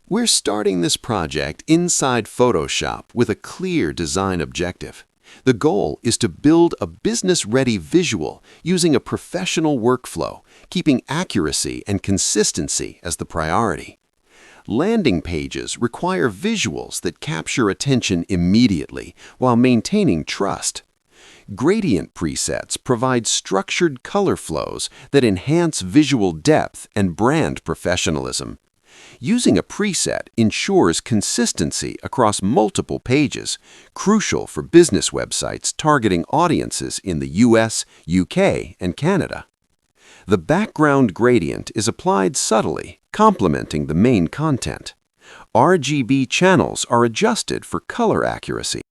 We're starting this project inside Photoshop with a clear design objective. The goal is to build a business-ready visual using a professional workflow, keeping accuracy and consistency as the priority. Landing pages require visuals that capture attention immediately while maintaining trust. Gradient presets provide structured color flows that enhance visual depth and brand professionalism. Using a preset ensures consistency across multiple pages, crucial for business websites targeting audiences in the US, UK, and Canada. The background gradient is applied subtly, complementing the main content. RGB channels are adjusted for color accuracy.